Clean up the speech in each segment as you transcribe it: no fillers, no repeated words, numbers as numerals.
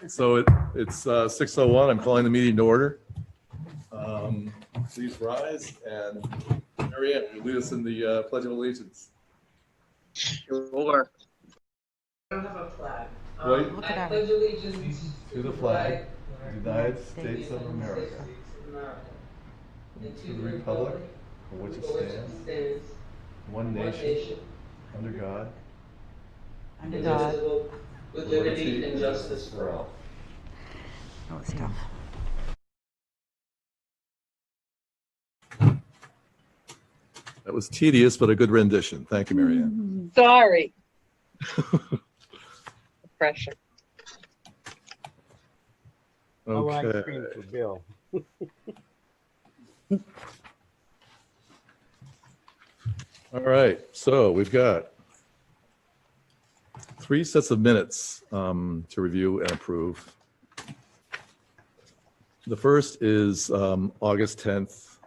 So it's 6:01. I'm calling the meeting to order. Please rise, and Mary Ann, will you lead us in the Pledge of Allegiance. Sure. I don't have a flag. Look I pledge allegiance to the flag of the United States of America, and to the republic for which it stands, one nation, under God, indivisible, with liberty and justice for all. That was tough. That was tedious, but a good rendition. Thank you, Mary Ann. Sorry. Pressure. Okay. ice cream for Bill. All right, so we've got 3 sets of minutes to review and approve. The first is August 10th,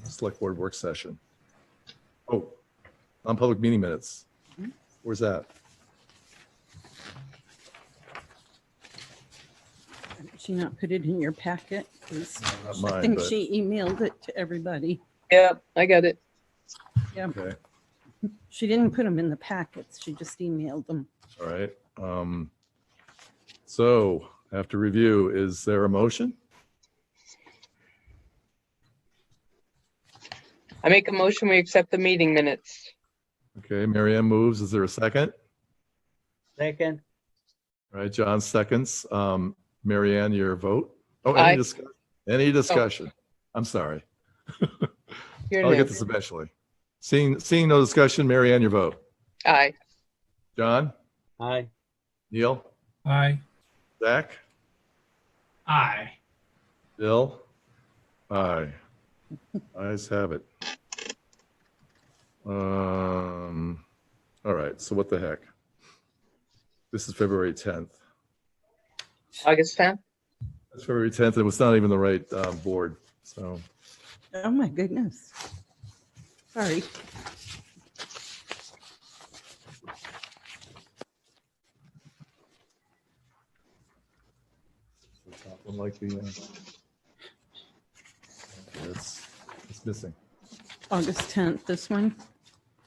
Select Board work session. Oh, non-public meeting minutes. Where's that? Did she not put it in your packet? 'Cause Not I mine, think but, she emailed it to everybody. Yep, I got it. Yeah, okay, she didn't put them in the packets. She just emailed them. all right. So after review, is there a motion? I make a motion, we accept the meeting minutes. Okay, Mary Ann moves. Is there a second? Second. All right, John seconds. Mary Ann, your vote? Oh, Aye. any discussion? I'm sorry. Your I'll name. get this eventually. Seeing no discussion, Mary Ann, your vote. Aye. John? Aye. Neil? Aye. Zach? Aye. Bill? Aye. Ayes have it. All right, so what the heck? This is February 10th. August 10th. It's February 10th. It was not even the right board, so. Oh, my goodness. Sorry. Like the, it's missing. August 10th, this one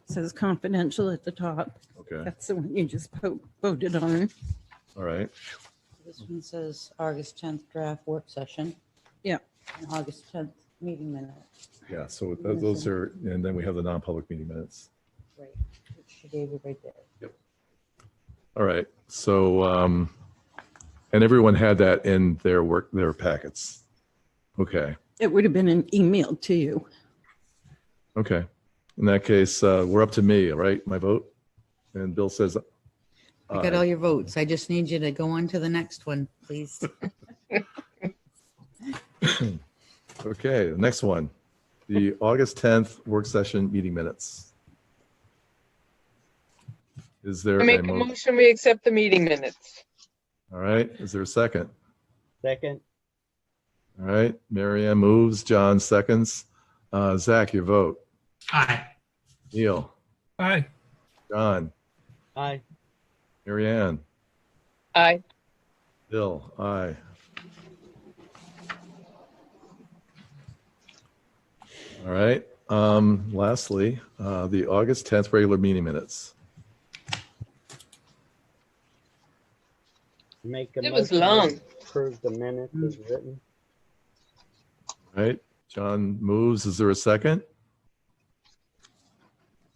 says confidential at the top. Okay, That's the one you just voted on. all right. This one says August 10th draft work session. Yeah. And August 10th meeting minutes. Yeah, so those are, and then we have the non-public meeting minutes. Right. Which she gave you right there. All right, so, and everyone had that in their packets. Okay, It would have been an email to you. okay. In that case, we're up to me, right? My vote? And Bill says, I got all your votes. I just need you to go on to the next one, please. okay, the next one, the August 10th work session meeting minutes. Is there I make a motion? motion, we accept the meeting minutes. All right, is there a second? Second. All right, Mary Ann moves, John seconds. Zach, your vote. Aye. Neil, Aye. John, Aye. Mary Ann, Aye. Bill, aye. All right, lastly, the August 10th regular meeting minutes. Make a It was motion to long. Approve the minutes as written. All right, John moves, is there a second?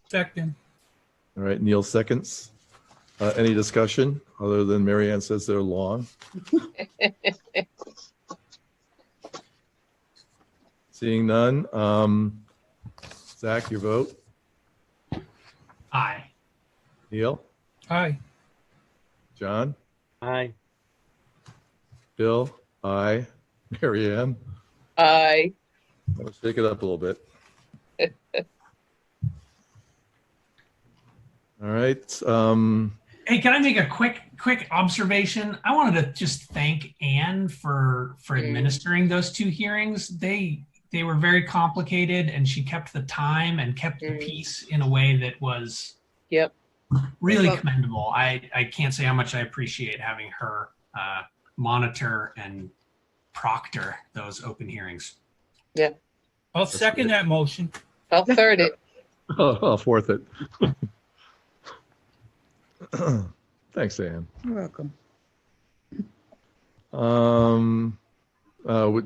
Second. All right, Neil seconds. Any discussion other than Mary Ann says they're long? Seeing none. Zach, your vote. Aye. Neil, Aye. John, Aye. Bill, aye. Mary Ann, Aye. let's shake it up a little bit. All right. Hey, can I make a quick observation? I wanted to just thank Anne for administering those 2 hearings. They were very complicated, and she kept the time and kept the peace in a way that was Yep. really commendable. I can't say how much I appreciate having her monitor and proctor those open hearings. I'll second that motion. I'll third it. I'll fourth it. Thanks, Ann. You're welcome.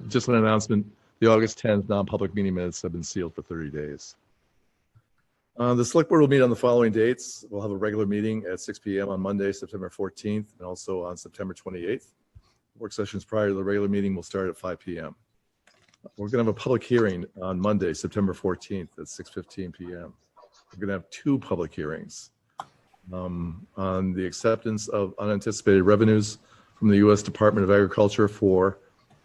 Just an announcement, the August 10th non-public meeting minutes have been sealed for 30 days. The select board will meet on the following dates. We'll have a regular meeting at 6 p.m. on Monday, September 14th, and also on September 28th. Work sessions prior to the regular meeting will start at 5 p.m. We're going to have a public hearing on Monday, September 14th at 6:15 p.m. We're going to have two public hearings on the acceptance of unanticipated revenues from the U.S. Department of Agriculture for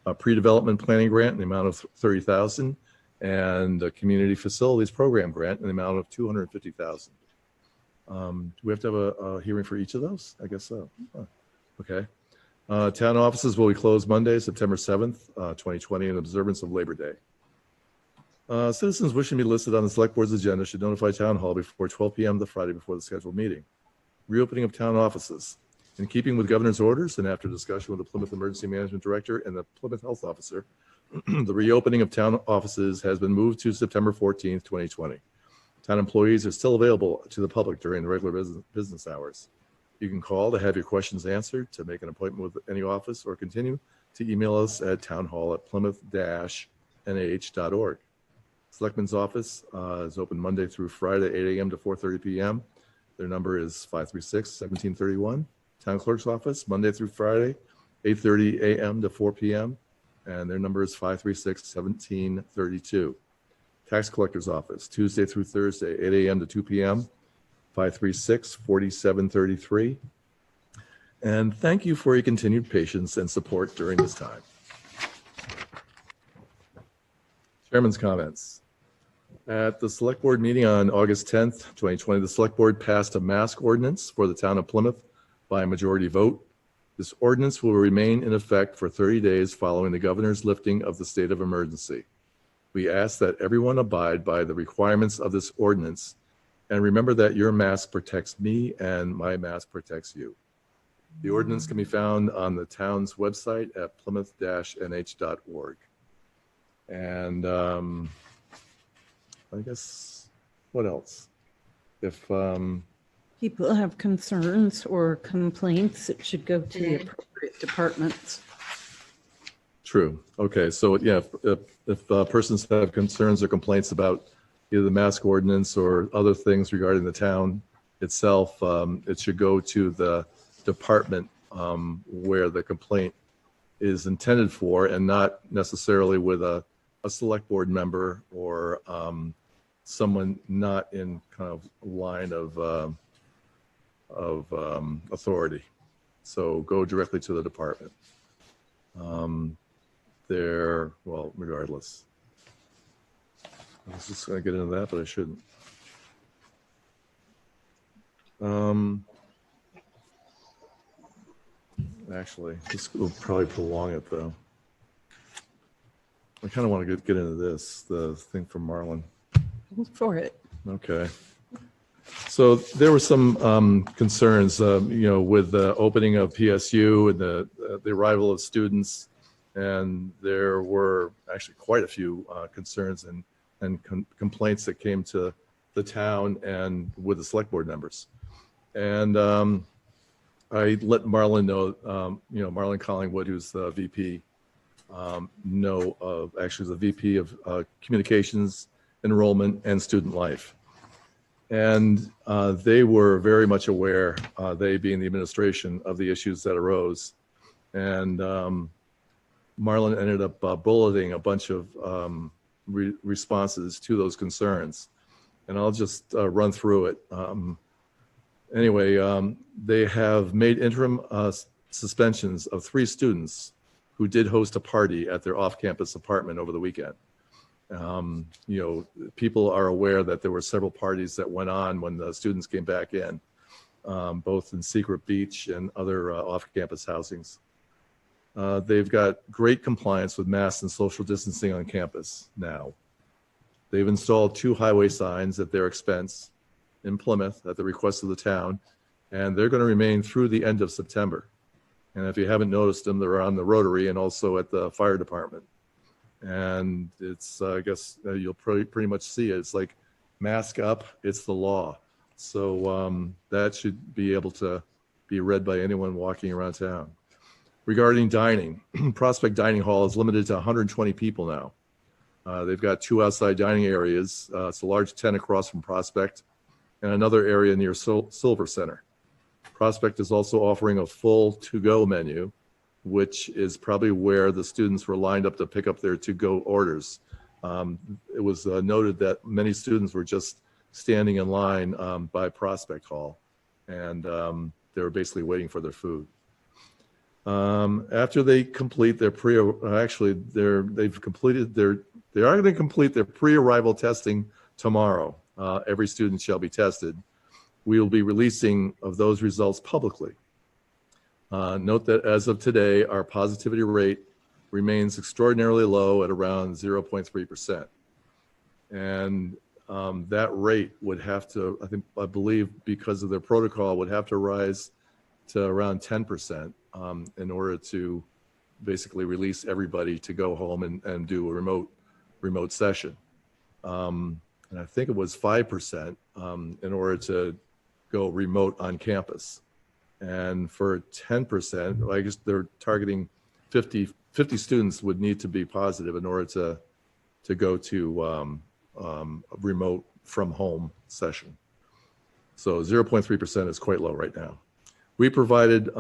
a pre-development planning grant in the amount of $30,000 and a community facilities program grant in the amount of $250,000. Do we have to have a hearing for each of those? I guess so. Okay. Town offices will be closed Monday, September 7th, 2020, in observance of Labor Day. Citizens wishing to be listed on the select board's agenda should notify town hall before 12 p.m. the Friday before the scheduled meeting. Reopening of town offices. In keeping with governor's orders and after discussion with the Plymouth Emergency Management Director and the Plymouth Health Officer, the reopening of town offices has been moved to September 14th, 2020. Town employees are still available to the public during the regular business hours. You can call to have your questions answered, to make an appointment with any office, or continue to email us at townhall@plymouth-nh.org. Selectman's office is open Monday through Friday, 8 a.m. to 4:30 p.m. Their number is 536-1731. Town clerk's office, Monday through Friday, 8:30 a.m. to 4 p.m. And their number is 536-1732. Tax collector's office, Tuesday through Thursday, 8 a.m. to 2 p.m. 536-4733. And thank you for your continued patience and support during this time. Chairman's comments. At the select board meeting on August 10th, 2020, the select board passed a mask ordinance for the town of Plymouth by a majority vote. This ordinance will remain in effect for 30 days following the governor's lifting of the state of emergency. We ask that everyone abide by the requirements of this ordinance, and remember that your mask protects me and my mask protects you. The ordinance can be found on the town's website at plymouth-nh.org. And I guess, what else? If People have concerns or complaints, it should go to the appropriate departments. True. Okay. So yeah, if persons have concerns or complaints about either the mask ordinance or other things regarding the town itself, it should go to the department where the complaint is intended for, and not necessarily with a select board member or someone not in kind of line of authority. So go directly to the department. Well, regardless. I was just going to get into that, but I shouldn't. Actually, this will probably prolong it, though. I kind of want to get into this, the thing from Marlon. Go for it. Okay. So there were some concerns, with the opening of PSU and the arrival of students, and there were actually quite a few concerns and complaints that came to the town and with the select board members. And I let Marlon know, Marlon Collingwood, who's the VP, actually the VP of Communications, Enrollment, and Student Life. And they were very much aware, they being the administration, of the issues that arose. And Marlon ended up bulleting a bunch of responses to those concerns. And I'll just run through it. They have made interim suspensions of 3 students who did host a party at their off-campus apartment over the weekend. People are aware that there were several parties that went on when the students came back in, both in Secret Beach and other off-campus housings. They've got great compliance with masks and social distancing on campus now. They've installed 2 highway signs at their expense in Plymouth at the request of the town, and they're going to remain through the end of September. And if you haven't noticed them, they're on the Rotary and also at the fire department. And it's, I guess you'll pretty much see it. It's like mask up, it's the law. So that should be able to be read by anyone walking around town. Regarding dining, Prospect Dining Hall is limited to 120 people now. They've got 2 outside dining areas. It's a large tent across from Prospect and another area near Silver Center. Prospect is also offering a full to-go menu, which is probably where the students were lined up to pick up their to-go orders. It was noted that many students were just standing in line by Prospect Hall, and they were basically waiting for their food. After they complete their they are going to complete their pre-arrival testing tomorrow. Every student shall be tested. We will be releasing of those results publicly. Note that as of today, our positivity rate remains extraordinarily low at around 0.3%. And that rate would have to, I believe, because of their protocol, would have to rise to around 10% in order to basically release everybody to go home and do a remote session. And I think it was 5% in order to go remote on campus. And for 10%, I guess they're targeting 50 students would need to be positive in order to go to a remote from home session. So 0.3% is quite low right now. We provided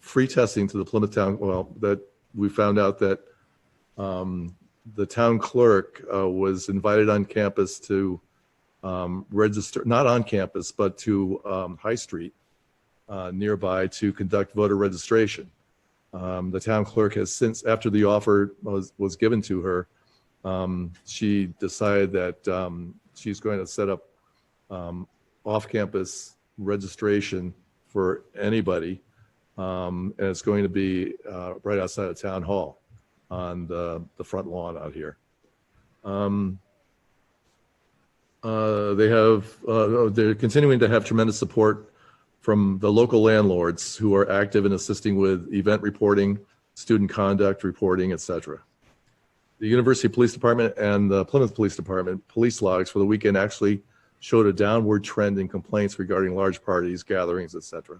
free testing to the Plymouth Town, that we found out that the town clerk was invited on campus to register, not on campus, but to High Street nearby to conduct voter registration. The town clerk has since, after the offer was given to her, she decided that she's going to set up off-campus registration for anybody, and it's going to be right outside of Town Hall on the front lawn out here. They're continuing to have tremendous support from the local landlords who are active in assisting with event reporting, student conduct reporting, etc. The University Police Department and the Plymouth Police Department police logs for the weekend actually showed a downward trend in complaints regarding large parties, gatherings, etc.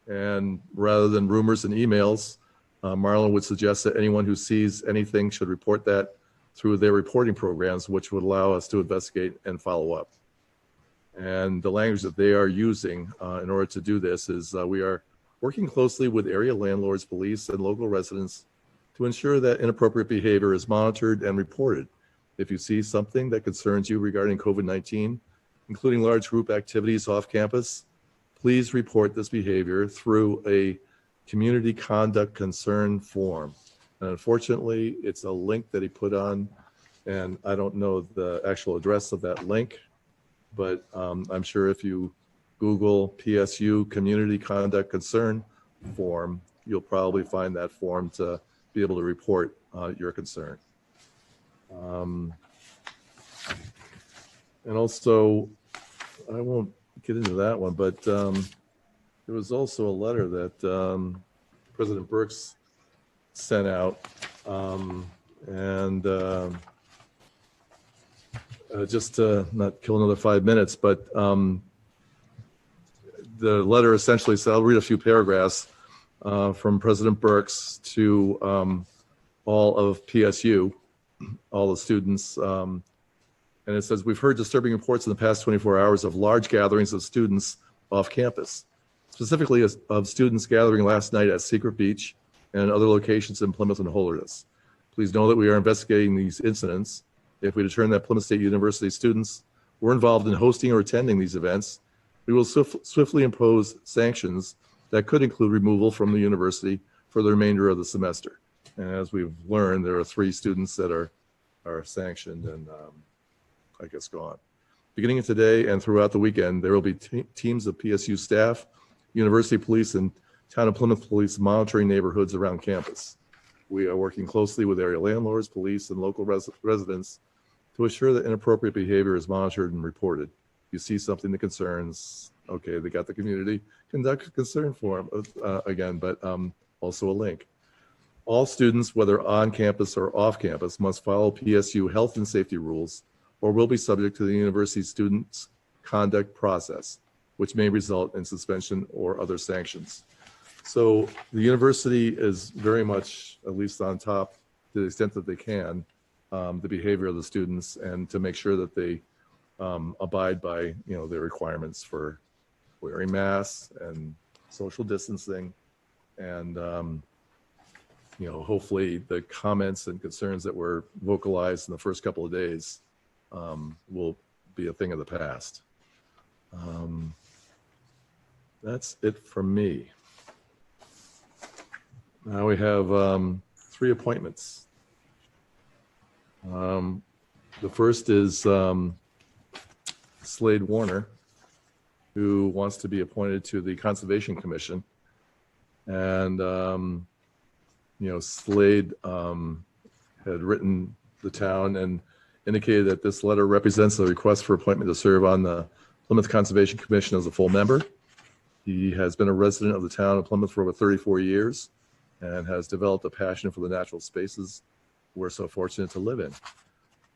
And rather than rumors and emails, Marlon would suggest that anyone who sees anything should report that through their reporting programs, which would allow us to investigate and follow up. And the language that they are using in order to do this is we are working closely with area landlords, police, and local residents to ensure that inappropriate behavior is monitored and reported. If you see something that concerns you regarding COVID-19, including large group activities off campus, please report this behavior through a community conduct concern form. And unfortunately, it's a link that he put on, and I don't know the actual address of that link, but I'm sure if you Google PSU Community Conduct Concern form, you'll probably find that form to be able to report your concern. And also, I won't get into that one, but there was also a letter that President Burks sent out, just to not kill another 5 minutes, but the letter essentially said, I'll read a few paragraphs from President Burks to all of PSU, all the students. And it says, we've heard disturbing reports in the past 24 hours of large gatherings of students off campus, specifically of students gathering last night at Secret Beach and other locations in Plymouth and Holderness. Please know that we are investigating these incidents. If we determine that Plymouth State University students were involved in hosting or attending these events, we will swiftly impose sanctions that could include removal from the university for the remainder of the semester. And as we've learned, there are 3 students that are sanctioned and I guess gone. Beginning of today and throughout the weekend, there will be teams of PSU staff, university police, and Town of Plymouth police monitoring neighborhoods around campus. We are working closely with area landlords, police, and local residents to ensure that inappropriate behavior is monitored and reported. If you see something that concerns, Okay, they got the community conduct concern form again, but also a link. All students, whether on campus or off campus, must follow PSU health and safety rules or will be subject to the university students' conduct process, which may result in suspension or other sanctions. So the university is very much, at least on top, to the extent that they can, the behavior of the students and to make sure that they abide by, their requirements for wearing masks and social distancing. And, hopefully the comments and concerns that were vocalized in the first couple of days will be a thing of the past. That's it from me. Now we have 3 appointments. The first is Slade Warner, who wants to be appointed to the Conservation Commission. And, Slade had written the town and indicated that this letter represents a request for appointment to serve on the Plymouth Conservation Commission as a full member. He has been a resident of the town of Plymouth for over 34 years and has developed a passion for the natural spaces we're so fortunate to live in.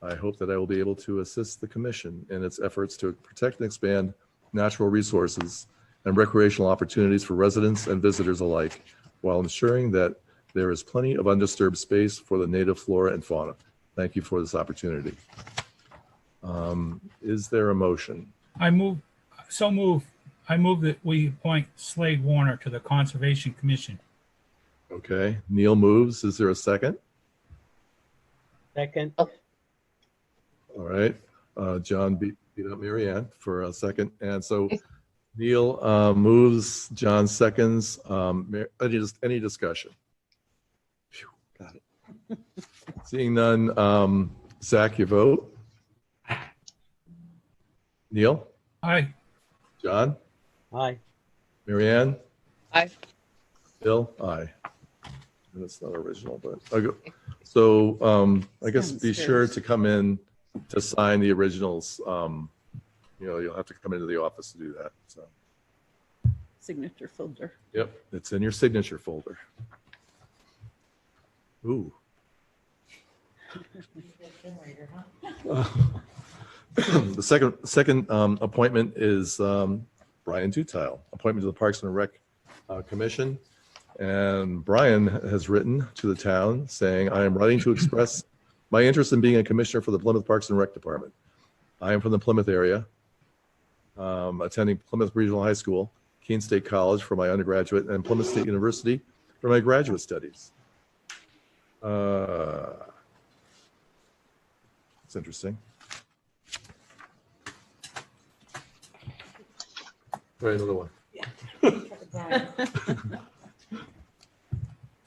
I hope that I will be able to assist the commission in its efforts to protect and expand natural resources and recreational opportunities for residents and visitors alike, while ensuring that there is plenty of undisturbed space for the native flora and fauna. Thank you for this opportunity. Is there a motion? I move that we appoint Slade Warner to the Conservation Commission. Okay, Neil moves. Is there a second? Second. All right, John beat up Mary Ann for a second. And so Neil moves, John seconds. Any discussion? Phew, got it. Seeing none, Zach, your vote? Neil? Aye. John? Aye. Mary Ann? Aye. Bill? Aye. And it's not original, but okay. So I guess be sure to come in to sign the originals. You'll have to come into the office to do that. So, Signature folder. yep, it's in your signature folder. Ooh. The second appointment is Bryan Dutille, appointment to the Parks and Rec Commission. And Bryan has written to the town saying, I am writing to express my interest in being a commissioner for the Plymouth Parks and Rec Department. I am from the Plymouth area, attending Plymouth Regional High School, Keene State College for my undergraduate, and Plymouth State University for my graduate studies. It's interesting. Try another one.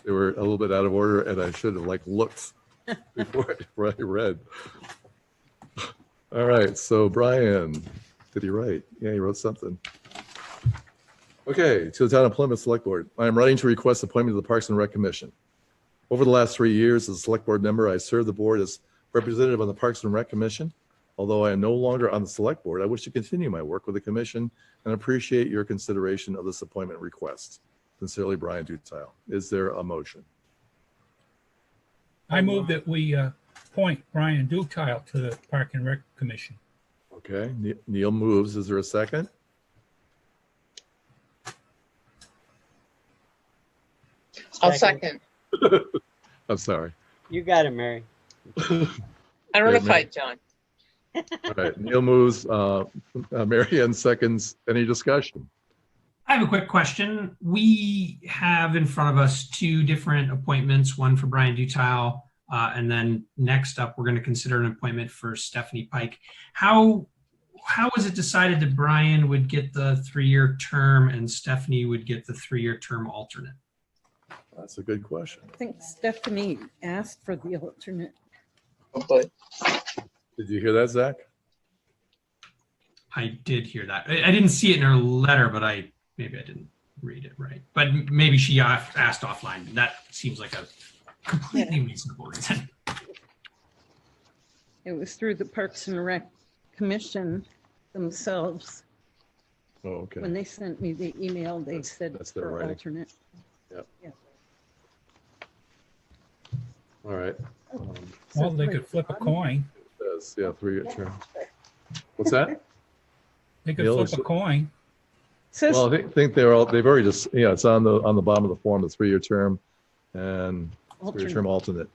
They were a little bit out of order, and I should have looked before I read. All right, so Bryan, did he write? Yeah, he wrote something. Okay, to the town of Plymouth Selectboard. I am writing to request appointment to the Parks and Rec Commission. Over the last 3 years as a select board member, I served the board as representative on the Parks and Rec Commission. Although I am no longer on the select board, I wish to continue my work with the commission and appreciate your consideration of this appointment request. Sincerely, Bryan Dutille. Is there a motion? I move that we appoint Bryan Dutille to the Park and Rec Commission. Okay, Neil moves. Is there a second? I'll second. I'm sorry. You got it, Mary. I don't want to fight, John. All right, Neil moves. Mary Ann seconds. Any discussion? I have a quick question. We have in front of us 2 different appointments, one for Bryan Dutille, and then next up, we're going to consider an appointment for Stephanie Pike. How was it decided that Bryan would get the 3-year term and Stephanie would get the 3-year term alternate? That's a good question. I think Stephanie asked for the alternate. But Did you hear that, Zach? I did hear that. I didn't see it in her letter, but maybe I didn't read it right. But maybe she asked offline. That seems like a completely reasonable reason. It was through the Parks and Rec Commission themselves. Oh, okay. When they sent me the email, they said that's their for writing. alternate. All right. Well, they could flip a coin. It says, yeah, 3-year term. What's that? They could Neil, flip is a it- coin. Says, Well, I think they've already just, yeah, it's on the bottom of the form, the 3-year term and 3-year term alternate.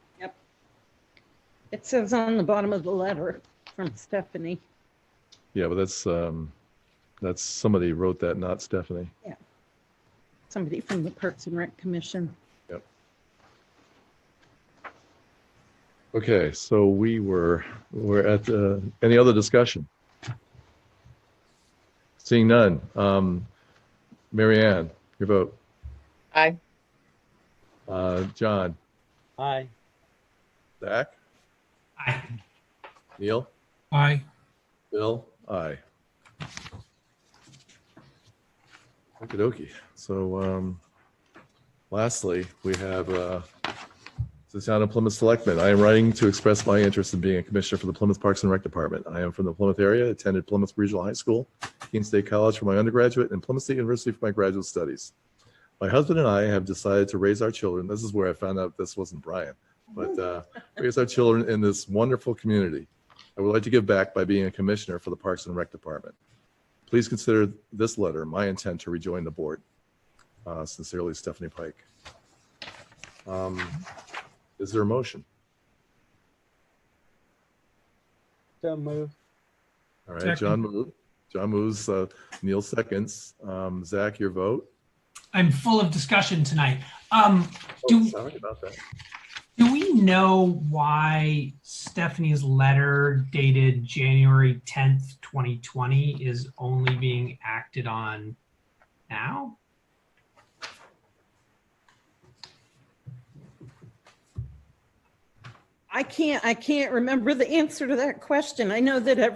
it says on the bottom of the letter from Stephanie. Yeah, but that's somebody wrote that, not Stephanie. Somebody from the Parks and Rec Commission. Yep. Okay, so we're at any other discussion? Seeing none. Mary Ann, your vote. Aye. John, Aye. Zach, Aye. Neil, Aye. Bill, aye. Okie dokie. So lastly, we have the town of Plymouth Selectmen. I am writing to express my interest in being a commissioner for the Plymouth Parks and Rec Department. I am from the Plymouth area, attended Plymouth Regional High School, Keene State College for my undergraduate, and Plymouth State University for my graduate studies. My husband and I have decided to raise our children. This is where I found out this wasn't Bryan, but raise our children in this wonderful community. I would like to give back by being a commissioner for the Parks and Rec Department. Please consider this letter my intent to rejoin the board. Sincerely, Stephanie Pike. Is there a motion? So moved. All right, Second. John moved. John moves, Neil seconds. Zach, your vote? I'm full of discussion tonight. Sorry about that. Do we know why Stephanie's letter dated January 10th, 2020 is only being acted on now? I can't remember the answer to that question. I know that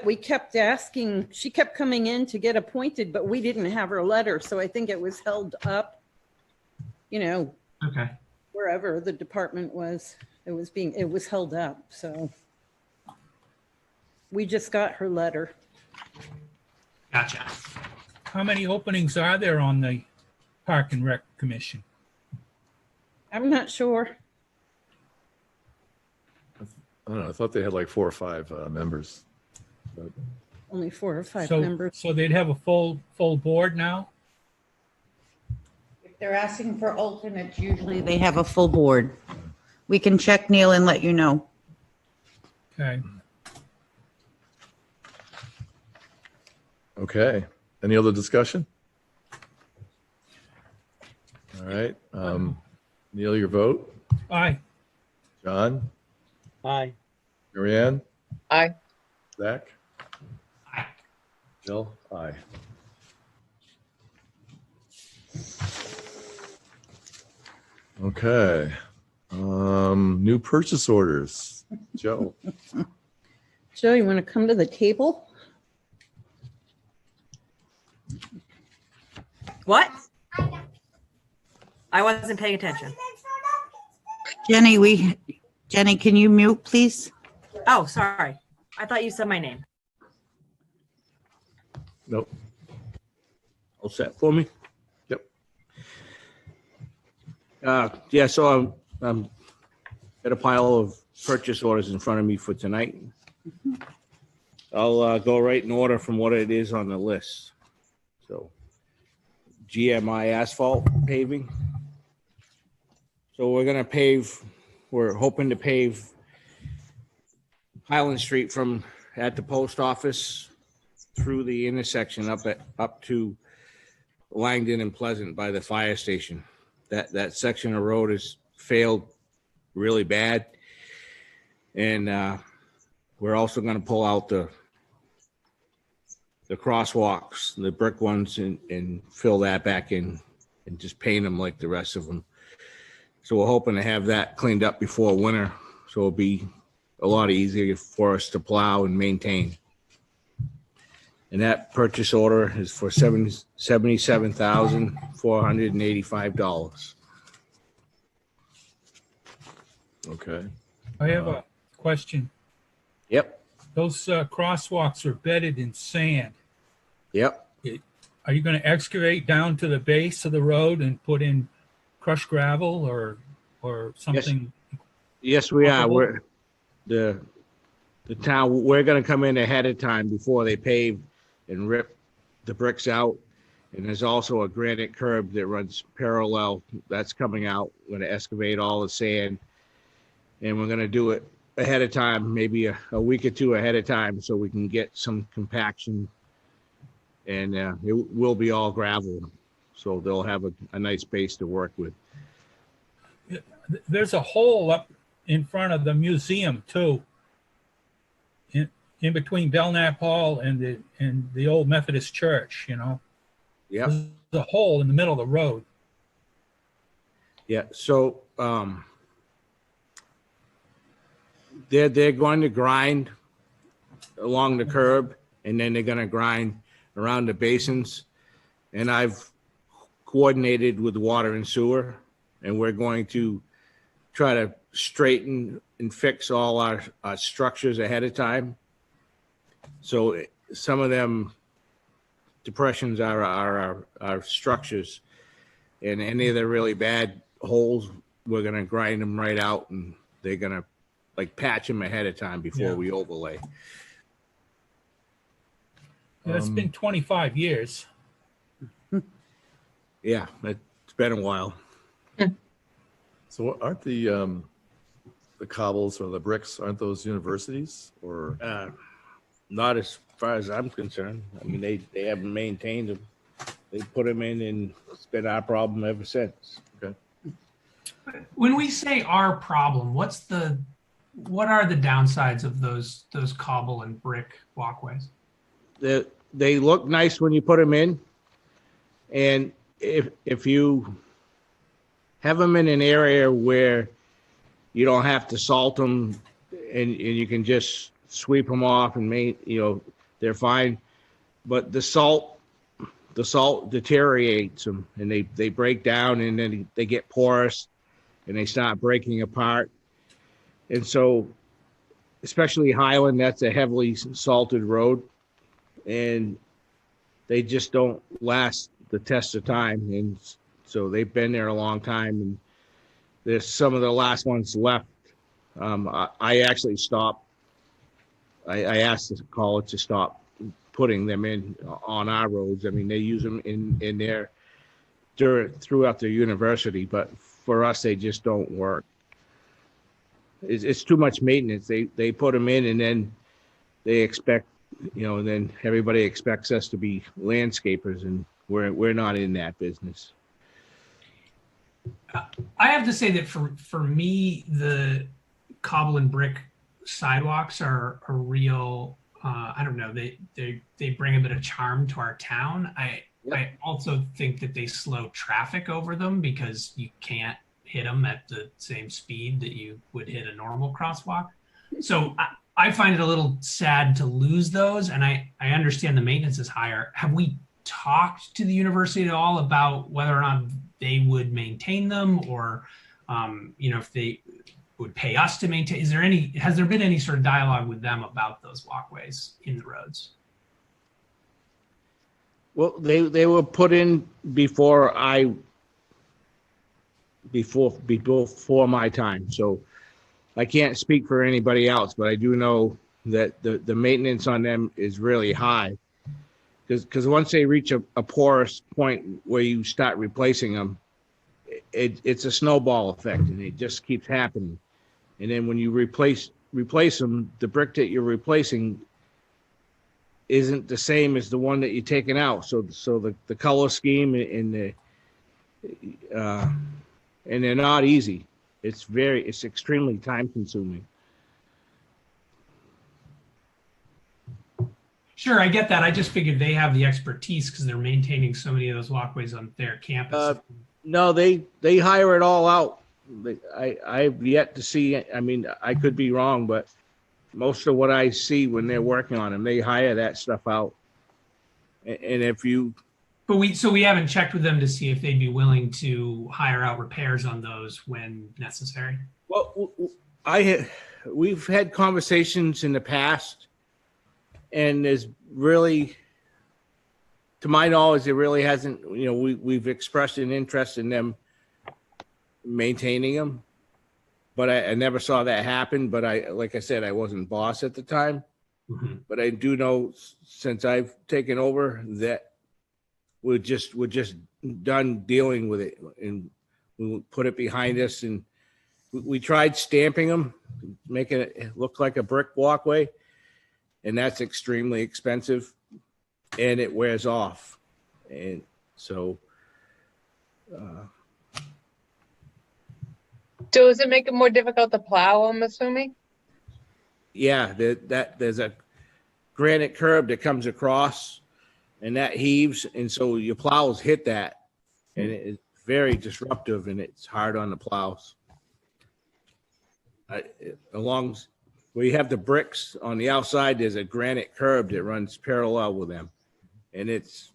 we kept asking, she kept coming in to get appointed, but we didn't have her letter. So I think it was held up, Okay. wherever the department was, it was held up. So we just got her letter. Gotcha. How many openings are there on the Park and Rec Commission? I'm not sure. I don't know. I thought they had like 4 or 5 members. But Only 4 or 5 So, members. so they'd have a full board now? If they're asking for alternates, usually they have a full board. We can check, Neil, and let you know. Okay. Okay. Any other discussion? All right. Neil, your vote. Aye. John, Aye. Marianne, Aye. Zach, Aye. Jill, aye. Okay. New purchase orders. Joe. Joe, you want to come to the table? What? I wasn't paying attention. Jenny, can you mute, please? Oh, sorry. I thought you said my name. Nope. All set for me? Yep. Yeah, so I'm got a pile of purchase orders in front of me for tonight. I'll go right in order from what it is on the list. So GMI Asphalt paving. So we're hoping to pave Highland Street from at the post office through the intersection up to Langdon and Pleasant by the fire station. That section of road has failed really bad. And we're also going to pull out the crosswalks, the brick ones, and fill that back in and just paint them like the rest of them. So we're hoping to have that cleaned up before winter. So it'll be a lot easier for us to plow and maintain. And that purchase order is for $77,485. Okay. I have a question. Yep. Those crosswalks are bedded in sand. Yep. are you going to excavate down to the base of the road and put in crushed gravel or something? Yes, we are. Comparable? We're the town, we're gonna come in ahead of time before they pave and rip the bricks out. And there's also a granite curb that runs parallel. That's coming out. We're gonna excavate all the sand. And we're gonna do it ahead of time, maybe a week or two ahead of time, so we can get some compaction. And it will be all gravel. So they'll have a nice base to work with. There's a hole up in front of the museum too. In between Belknap Hall and the old Methodist church, you know. Yeah. There's a hole in the middle of the road. Yeah. So they're going to grind along the curb, and then they're going to grind around the basins. And I've coordinated with water and sewer, and we're going to try to straighten and fix all our structures ahead of time. So some of them depressions are our structures, and any of the really bad holes, we're going to grind them right out, and they're going to like patch them ahead of time before we overlay. It's been 25 years. Yeah, it's been a while. So aren't the cobbles or the bricks, aren't those universities or? Not as far as I'm concerned. I mean, they haven't maintained them. They put them in, and it's been our problem ever since. Okay. When we say our problem, what are the downsides of those cobble and brick walkways? They look nice when you put them in, and if you have them in an area where you don't have to salt them, and you can just sweep them off and they're fine. But the salt deteriorates them, and they break down, and then they get porous and they start breaking apart. And so, especially Highland, that's a heavily salted road, and they just don't last the test of time. And so they've been there a long time, and there's some of the last ones left. I actually stopped. I asked the college to stop putting them in on our roads. I mean, they use them in there throughout the university, but for us, they just don't work. It's too much maintenance. They put them in, and then they expect, and then everybody expects us to be landscapers, and we're not in that business. I have to say that for me, the cobble and brick sidewalks are a real, I don't know, they bring a bit of charm to our town. I also think that they slow traffic over them because you can't hit them at the same speed that you would hit a normal crosswalk. So I find it a little sad to lose those, and I understand the maintenance is higher. Have we talked to the university at all about whether or not they would maintain them, or if they would pay us to maintain? Has there been any sort of dialogue with them about those walkways in the roads? Well, they were put in before my time, so I can't speak for anybody else, but I do know that the maintenance on them is really high, because once they reach a porous point where you start replacing them, it's a snowball effect, and it just keeps happening. And then when you replace them, the brick that you're replacing isn't the same as the one that you're taking out. So the color scheme and they're not easy. It's extremely time consuming. Sure, I get that. I just figured they have the expertise because they're maintaining so many of those walkways on their campus. No, they hire it all out. I've yet to see. I mean, I could be wrong, but most of what I see when they're working on them, they hire that stuff out. And if you, but we haven't checked with them to see if they'd be willing to hire out repairs on those when necessary. Well, we've had conversations in the past, and there's really to my knowledge, it really hasn't, we've expressed an interest in them maintaining them. But I never saw that happen. But like I said, I wasn't boss at the time. Mhm. But I do know since I've taken over that we're just done dealing with it, and we put it behind us. And we tried stamping them, making it look like a brick walkway, and that's extremely expensive, and it wears off. And so, So does it make it more difficult to plow, I'm assuming? yeah, there's a granite curb that comes across, and that heaves, and so your plows hit that, and it's very disruptive, and it's hard on the plows. Along where you have the bricks on the outside, there's a granite curb that runs parallel with them, and it's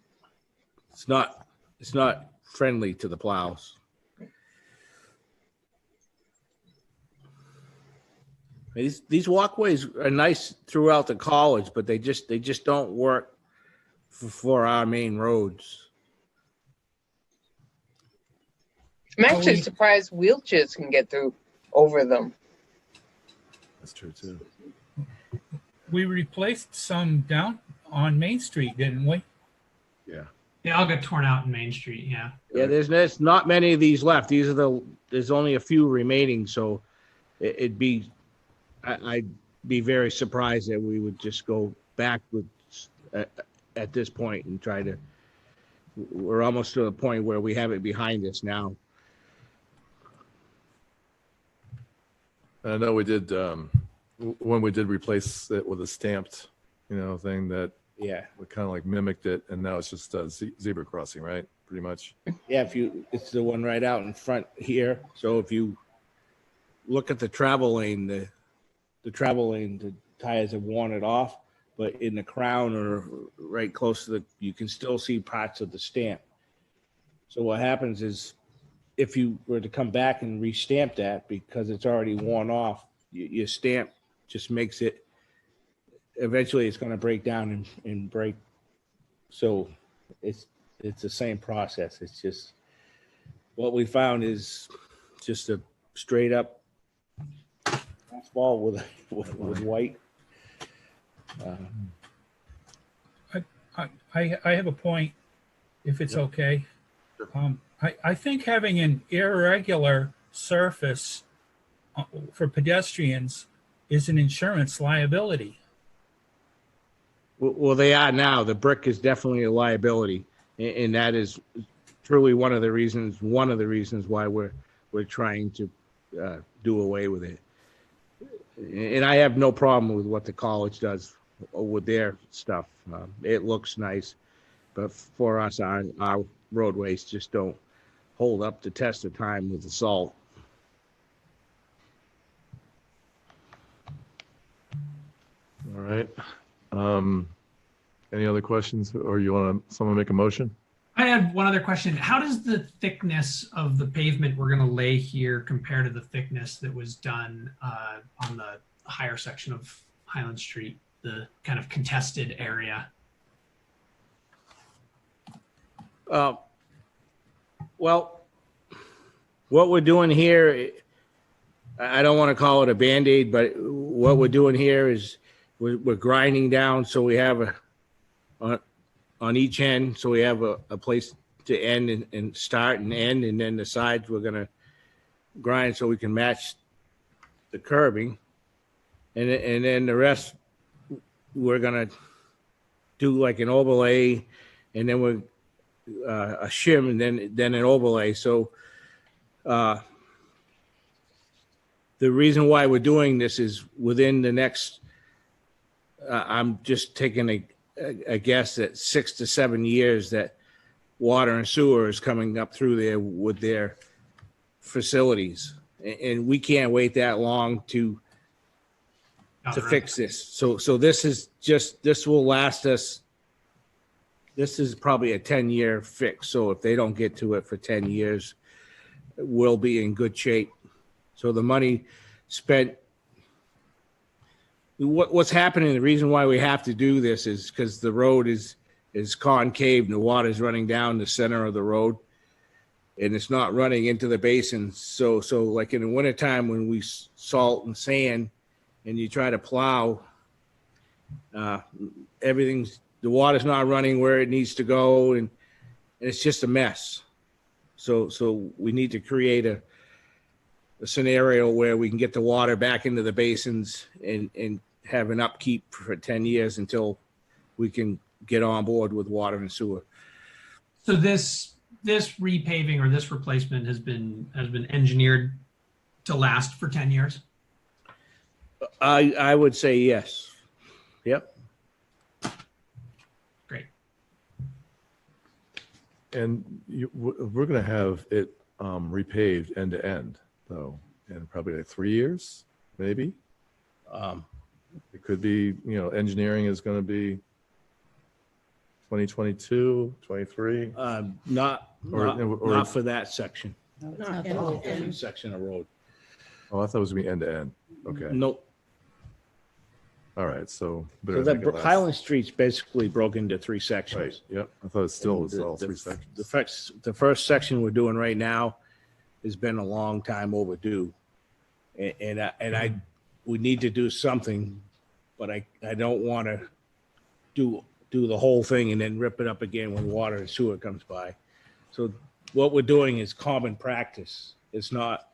not friendly to the plows. These walkways are nice throughout the college, but they just don't work for our main roads. I'm actually surprised wheelchairs can get through over them. That's true too. We replaced some down on Main Street, didn't we? Yeah. They all got torn out in Main Street. Yeah. Yeah, there's not many of these left. There's only a few remaining, so I'd be very surprised that we would just go backwards at this point and try to. We're almost to the point where we have it behind us now. I know we did, when we did replace it with a stamped, thing that Yeah, we kind of like mimicked it, and now it's just a zebra crossing, right? Pretty much. yeah. It's the one right out in front here. So if you look at the travel lane, the travel lane, the tires have worn it off, but in the crown or right close to you can still see parts of the stamp. So what happens is, if you were to come back and restamp that, because it's already worn off, your stamp just makes it, eventually it's going to break down and break. So it's the same process. It's just, what we found is just a straight up asphalt with white. I have a point, if it's okay. I think having an irregular surface for pedestrians is an insurance liability. Well, they are now. The brick is definitely a liability, and that is truly one of the reasons why we're trying to do away with it. And I have no problem with what the college does with their stuff. It looks nice, but for us, our roadways just don't hold up the test of time with the salt. All right. Any other questions, or you want someone make a motion? I had one other question. How does the thickness of the pavement we're going to lay here compare to the thickness that was done on the higher section of Highland Street, the kind of contested area? Well, what we're doing here, I don't want to call it a Band-Aid, but what we're doing here is we're grinding down, so we have on each end, so we have a place to end and start and end, and then the sides we're going to grind so we can match the curbing, and then the rest we're going to do like an overlay, and then we're a shim, and then an overlay. So the reason why we're doing this is within the next, I'm just taking a guess at 6 to 7 years that water and sewer is coming up through there with their facilities. And we can't wait that long to fix this. So this will last us. This is probably a 10-year fix. So if they don't get to it for 10 years, we'll be in good shape. So the money spent, what's happening, the reason why we have to do this is because the road is is concave, and the water's running down the center of the road, and it's not running into the basin. So like in the wintertime when we salt and sand and you try to plow, the water's not running where it needs to go, and it's just a mess. So we need to create a scenario where we can get the water back into the basins and have an upkeep for 10 years until we can get on board with water and sewer. So this repaving or this replacement has been engineered to last for 10 years? I would say yes. Yep. Great. And we're going to have it repaved end to end, though, in probably like 3 years, maybe. It could be, engineering is going to be 2022, 23. Not for that section. Not end to end. Section of road. Oh, I thought it was going to be end to end. Okay. Nope. All right. So, So that Highland Street's basically broken into 3 sections. Right. Yep. I thought it still was all 3 sections. The first section we're doing right now has been a long time overdue, and we need to do something, but I don't want to do the whole thing and then rip it up again when water and sewer comes by. So what we're doing is common practice. It's not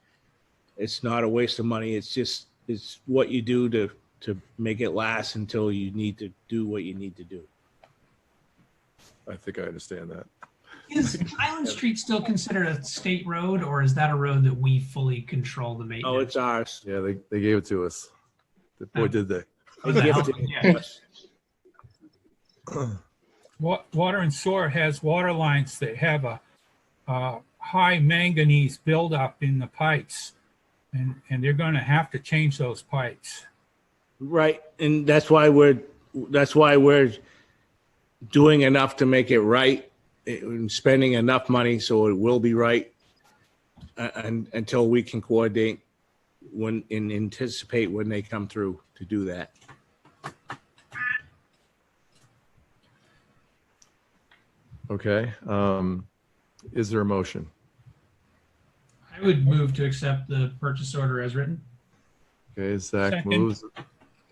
a waste of money. It's what you do to make it last until you need to do what you need to do. I think I understand that. Is Highland Street still considered a state road, or is that a road that we fully control the maintenance? Oh, it's ours. Yeah, they gave it to us. Boy, did they. Oh, that helps. Yeah. Water and sewer has water lines that have a high manganese buildup in the pipes, and they're going to have to change those pipes. Right, and that's why we're doing enough to make it right, and spending enough money so it will be right, and until we can coordinate and anticipate when they come through to do that. Okay. Is there a motion? I would move to accept the purchase order as written. Okay, Zach Second. moves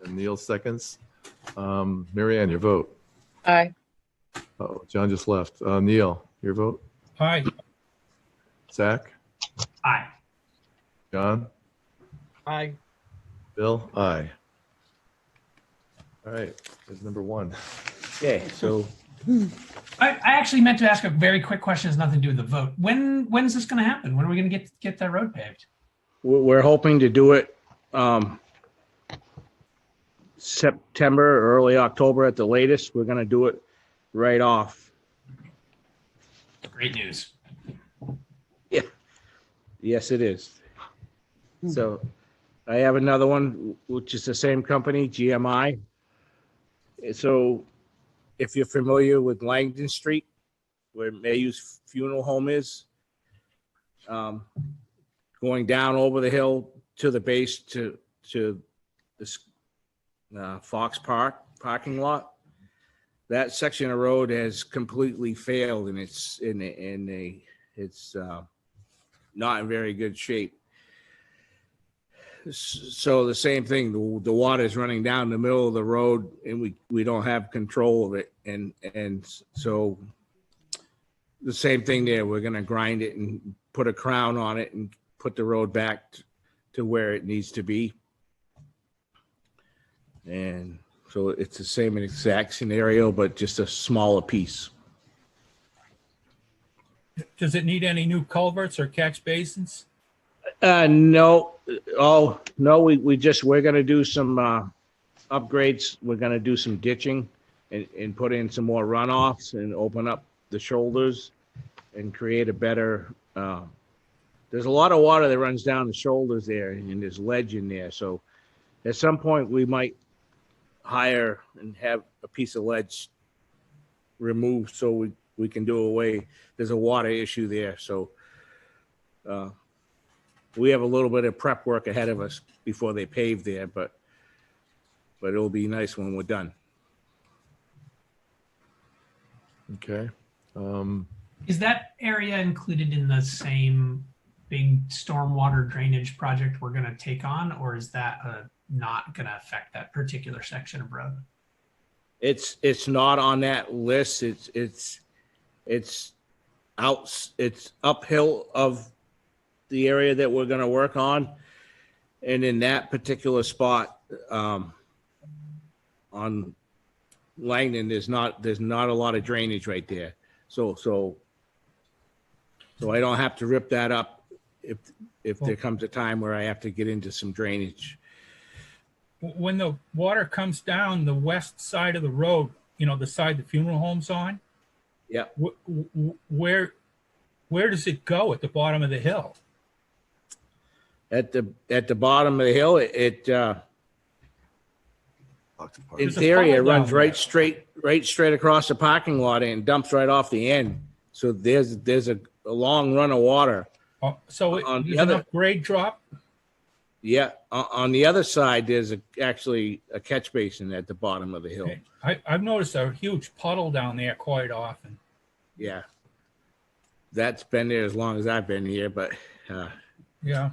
and Neil seconds. Mary Ann, your vote. Aye. Oh, John just left. Neil, your vote. Aye. Zach, Aye. John, Aye. Bill, aye. All right, there's number 1. Okay, so I actually meant to ask a very quick question. It has nothing to do with the vote. When's this going to happen? When are we going to get that road paved? we're hoping to do it September or early October at the latest. We're going to do it right off. Great news. Yeah. Yes, it is. So I have another one, which is the same company, GMI. So if you're familiar with Langdon Street, where Mayhew's funeral home is, going down over the hill to the base to this Fox Park parking lot, that section of road has completely failed, and it's not in very good shape. So the same thing, the water is running down the middle of the road, and we don't have control of it, and so the same thing there. We're going to grind it and put a crown on it and put the road back to where it needs to be. And so it's the same exact scenario, but just a smaller piece. Does it need any new culverts or catch basins? No. Oh, no, we're going to do some upgrades. We're going to do some ditching and put in some more runoffs and open up the shoulders and create a better, there's a lot of water that runs down the shoulders there, and there's ledge in there. So at some point we might hire and have a piece of ledge removed so we can do away. There's a water issue there. So we have a little bit of prep work ahead of us before they pave there, but it'll be nice when we're done. Okay. Is that area included in the same big stormwater drainage project we're going to take on, or is that not going to affect that particular section of road? It's not on that list. It's uphill of the area that we're going to work on, and in that particular spot on Langdon, there's not a lot of drainage right there. So I don't have to rip that up if there comes a time where I have to get into some drainage. When the water comes down the west side of the road, the side the funeral home's on, Yeah. where does it go at the bottom of the hill? At the bottom of the hill, in There's a theory, it funnel runs down right there. straight across the parking lot and dumps right off the end. So there's a long run of water. So On the there's other- enough grade drop? Yeah, on the other side, there's actually a catch basin at the bottom of the hill. I've noticed a huge puddle down there quite often. Yeah, that's been there as long as I've been here, but Yeah.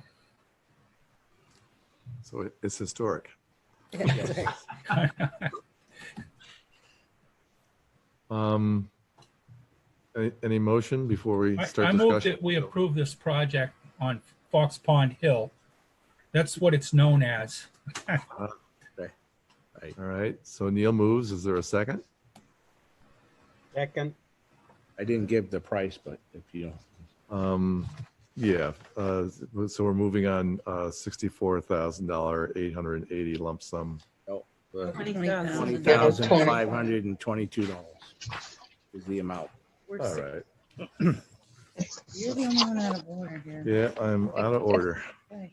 So it's historic. Any motion before we I start move discussion? that we approve this project on Fox Pond Hill. That's what it's known as. All right, so Neil moves. Is there a second? Second. I didn't give the price, but if you Yeah, so we're moving on $64,000, 880 lump sum. $20,522 is the amount. All right. You're the only one out of order here. Yeah, I'm out of order. Okay.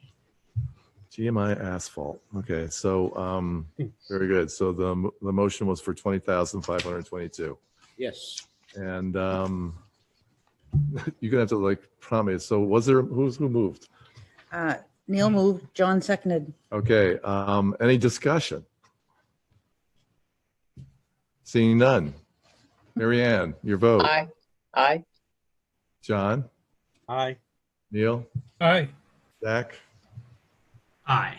GMI Asphalt. Okay, so very good. So the motion was for 20,522. Yes. And you're gonna have to like promise. So was there who moved? Neil moved, John seconded. Okay, any discussion? Seeing none. Mary Ann, your vote. Aye. Aye. John, Aye. Neil, Aye. Zach, Aye.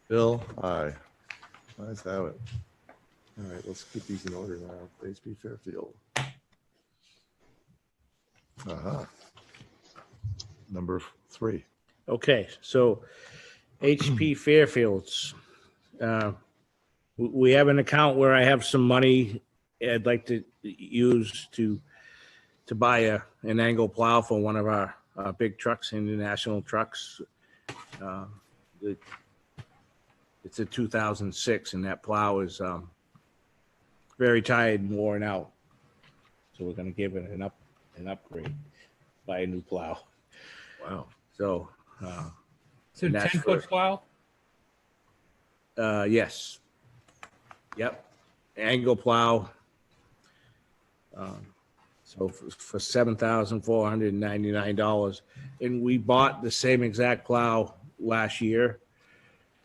Bill, aye. Nice have it. All right, let's keep these in order now. HP Fairfield. Number 3. Okay, so HP Fairfields. We have an account where I have some money I'd like to use to buy an angle plow for one of our big trucks, international trucks. It's a 2006, and that plow is very tired and worn out. So we're going to give it an upgrade, buy a new plow. Wow. So Is it a That's 10-foot for- plow? yes. Yep. Angle plow. So for $7,499, and we bought the same exact plow last year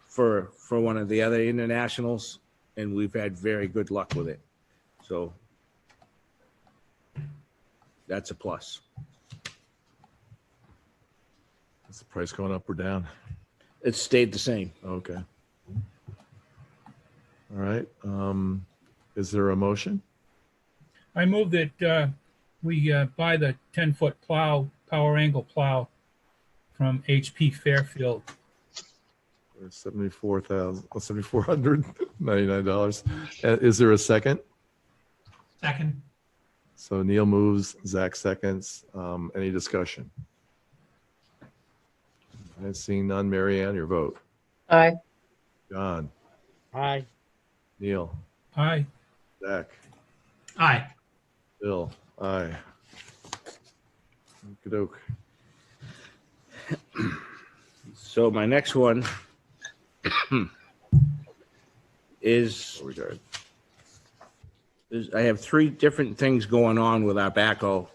for one of the other internationals, and we've had very good luck with it. So that's a plus. Is the price going up or down? It stayed the same. Okay. All right. Is there a motion? I move that we buy the 10-foot plow, power angle plow from HP Fairfield. For $7,499. Is there a second? Second. So Neil moves, Zach seconds. Any discussion? And seeing none, Mary Ann, your vote. Aye. John, Aye. Neil, Aye. Zach, Aye. Bill, aye. Okey-doke. So my next one is Beauregard. I have 3 different things going on with our backhoe,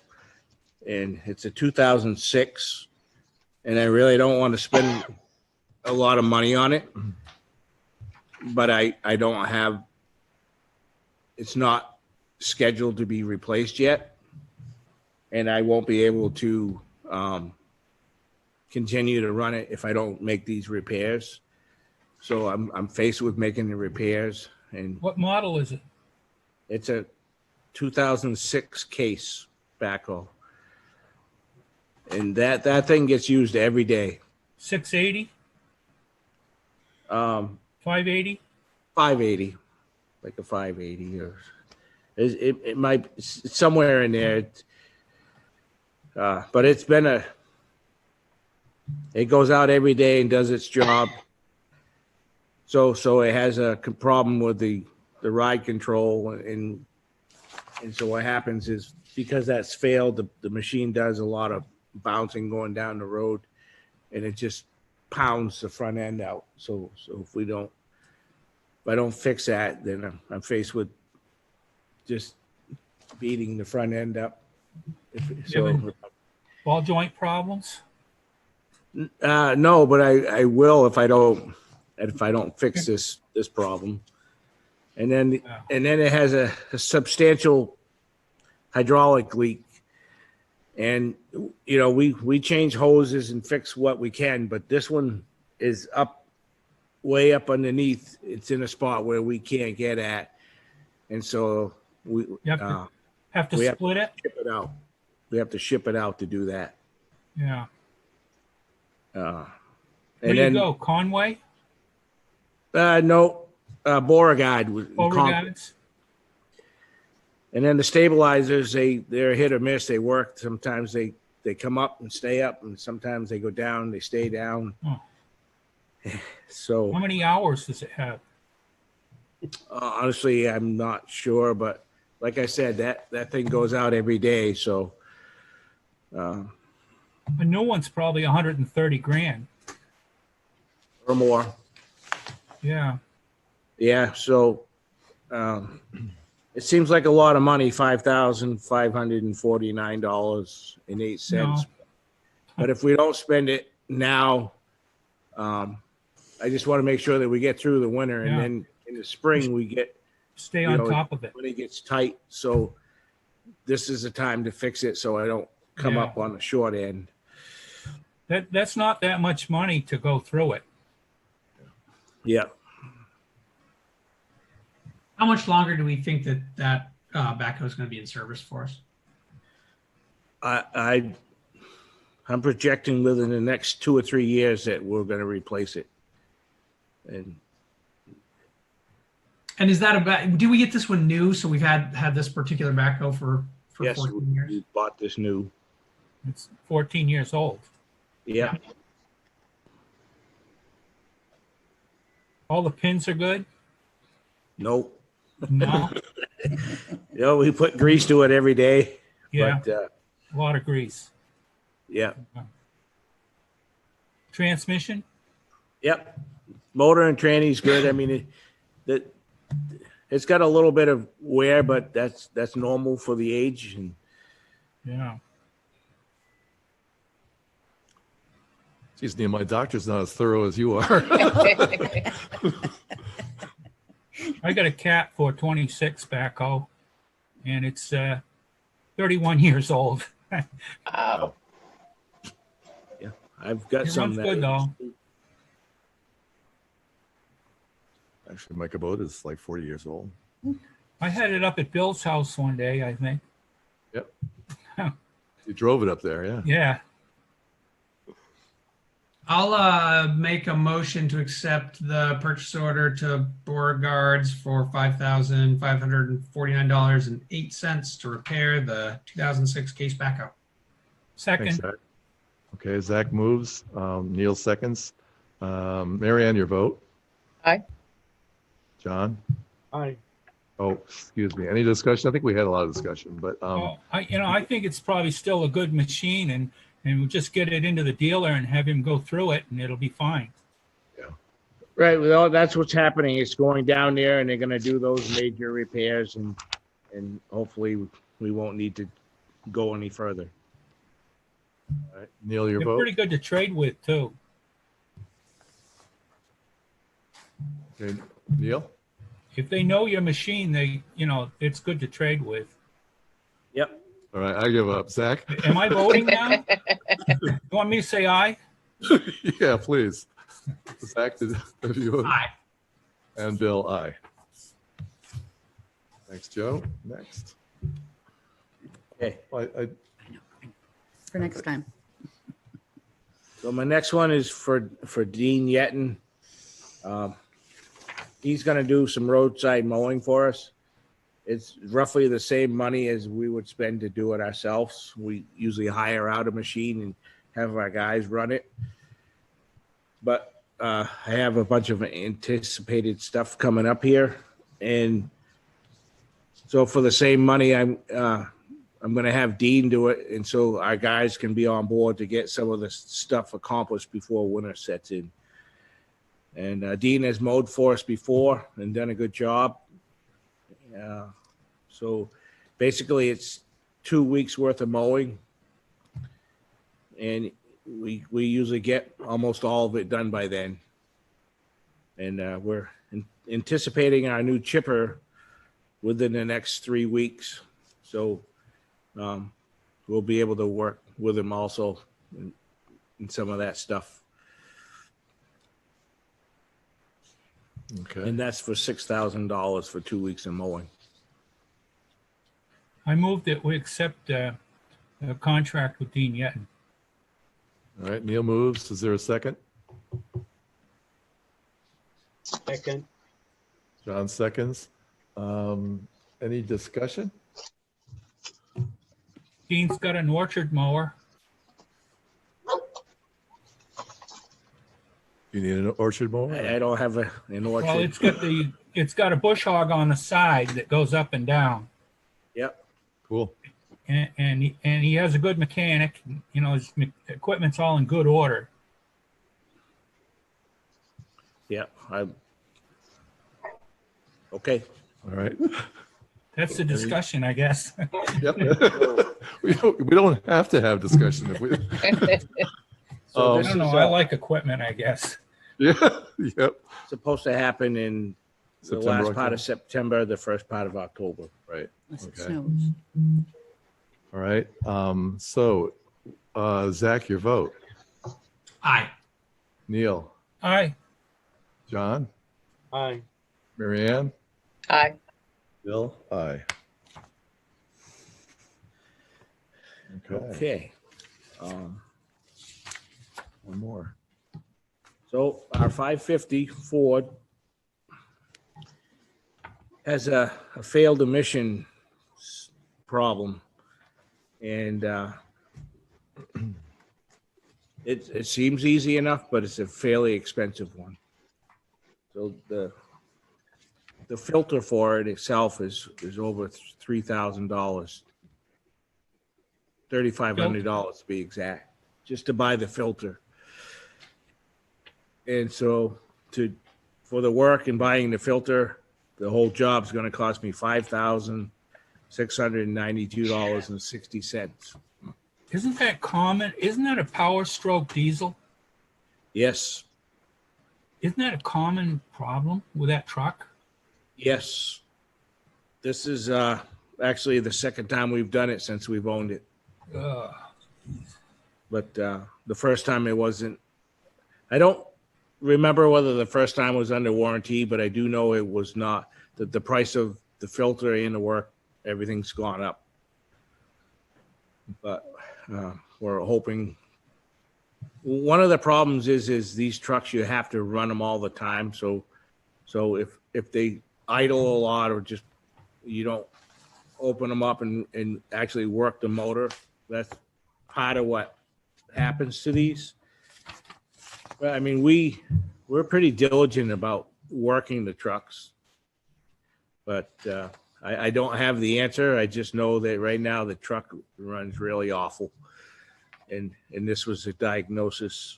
and it's a 2006, and I really don't want to spend a lot of money on it, but I don't have, it's not scheduled to be replaced yet. And I won't be able to continue to run it if I don't make these repairs. So I'm faced with making the repairs, and What model is it? it's a 2006 case backhoe. And that thing gets used every day. 680, Um, 580? 580, like a 580, or it might it's somewhere in there. But it's been it goes out every day and does its job. So it has a problem with the ride control, and so what happens is, because that's failed, the machine does a lot of bouncing going down the road, and it just pounds the front end out. So if I don't fix that, then I'm faced with just beating the front end up. Ball joint problems? No, but I will if I don't fix this problem. And then it has a substantial hydraulic leak. And we change hoses and fix what we can, but this one is way up underneath. It's in a spot where we can't get at, and so we Have to split it? ship it out. We have to ship it out to do that. Yeah. And Where do you go? Conway? No, Beauregard. Beauregard's? And then the stabilizers, they're hit or miss. They work. Sometimes they come up and stay up, and sometimes they go down. They stay down. Oh. So How many hours does it have? honestly, I'm not sure, but like I said, that thing goes out every day. So A new one's probably 130 grand. or more. Yeah. Yeah. So it seems like a lot of money, $5,549.08. No. But if we don't spend it now, I just want to make sure that we get through the winter, and Yeah. then in the spring we get Stay on top of it. when it gets tight. So this is the time to fix it, so I don't come Yeah. up on the short end. That's not that much money to go through it. Yeah. How much longer do we think that backhoe is going to be in service for us? I'm projecting within the next 2 or 3 years that we're going to replace it. And is that do we get this one new? So we've had this particular backhoe for Yes, 14 years. we bought this new. It's 14 years old. Yeah. All the pins are good? Nope. No? We put grease to it every day. Yeah, But, a lot of grease. yeah. Transmission? Yep. Motor and tranny's good. I mean, it's got a little bit of wear, but that's normal for the age. And Yeah. Geez, Neil, my doctor's not as thorough as you are. I got a Cat 426 backhoe, and it's 31 years old. Oh, yeah, I've got It some runs good, though. Actually, my Kubota is like 40 years old. I had it up at Bill's house one day, I think. Yep. You drove it up there, yeah. Yeah. I'll make a motion to accept the purchase order to Beauregard's for $5,549.08 to repair the 2006 case backhoe. Second. Thanks, Zach. Okay, Zach moves. Neil seconds. Mary Ann, your vote. Aye. John? Aye. Oh, excuse me. Any discussion? I think we had a lot of discussion, but I think it's probably still a good machine, and we'll just get it into the dealer and have him go through it, and it'll be fine. right, well, that's what's happening. It's going down there, and they're going to do those major repairs, and hopefully we won't need to go any further. all right. Neil, your They're vote. pretty good to trade with, too. Okay. Neil? if they know your machine, it's good to trade with. Yep. All right, I give up. Zach? Am I voting now? You want me to say aye? Yeah, please. Zach, have you voted? Aye. And Bill, aye. Thanks, Joe. Next. Okay. I For next time. So my next one is for Dean Yeaton. He's going to do some roadside mowing for us. It's roughly the same money as we would spend to do it ourselves. We usually hire out a machine and have our guys run it. But I have a bunch of anticipated stuff coming up here. And so for the same money, I'm going to have Dean do it. And so our guys can be on board to get some of the stuff accomplished before winter sets in. And Dean has mowed for us before and done a good job. So basically it's 2 weeks worth of mowing. And we usually get almost all of it done by then. And we're anticipating our new chipper within the next 3 weeks. So we'll be able to work with him also in some of that stuff. okay. And that's for $6,000 for 2 weeks of mowing. I move that we accept a contract with Dean Yeaton. All right, Neil moves. Is there a second? Second. John seconds. Any discussion? Dean's got an orchard mower. You need an orchard mower? I don't have an orchard. Well, it's got a bush hog on the side that goes up and down. Yep. Cool. And he has a good mechanic. His equipment's all in good order. Yep. Okay. All right. That's the discussion, I guess. Yep. We don't have to have discussion if we. So I this don't is know. I like equipment, I guess. Yeah. Yep. supposed to happen in the September, last part October. of September, the first part of October. Right. Unless it Okay. snows. All right. So, Zach, your vote. Aye. Neil, Aye. John, Aye. Mary Ann, Aye. Bill, aye. Okay. Okay. One more. So our 550 Ford has a failed emission problem, and it seems easy enough, but it's a fairly expensive one. So the filter for it itself is over $3,000, $3,500 to be exact, just to buy the filter. And so for the work and buying the filter, the whole job's going to cost me $5,692.60. Isn't that common? Isn't that a Power Stroke diesel? Yes. Isn't that a common problem with that truck? Yes. This is actually the second time we've done it since we've owned it. But the first time it wasn't. I don't remember whether the first time was under warranty, but I do know it was not. The price of the filter and the work, everything's gone up. But we're hoping. One of the problems is these trucks, you have to run them all the time. So if they idle a lot or just you don't open them up and actually work the motor, that's part of what happens to these. But I mean, we're pretty diligent about working the trucks, but I don't have the answer. I just know that right now the truck runs really awful, and this was a diagnosis.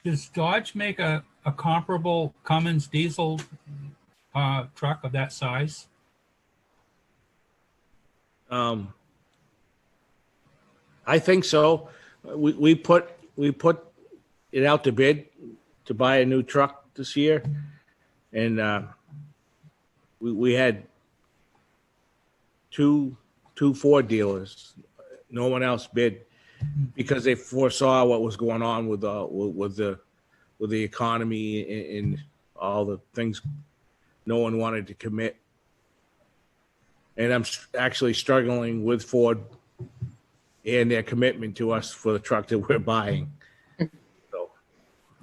Does Dodge make a comparable Cummins diesel truck of that size? I think so. We put it out to bid to buy a new truck this year. And we had two Ford dealers. No one else bid because they foresaw what was going on with the economy and all the things. No one wanted to commit. And I'm actually struggling with Ford and their commitment to us for the truck that we're buying. So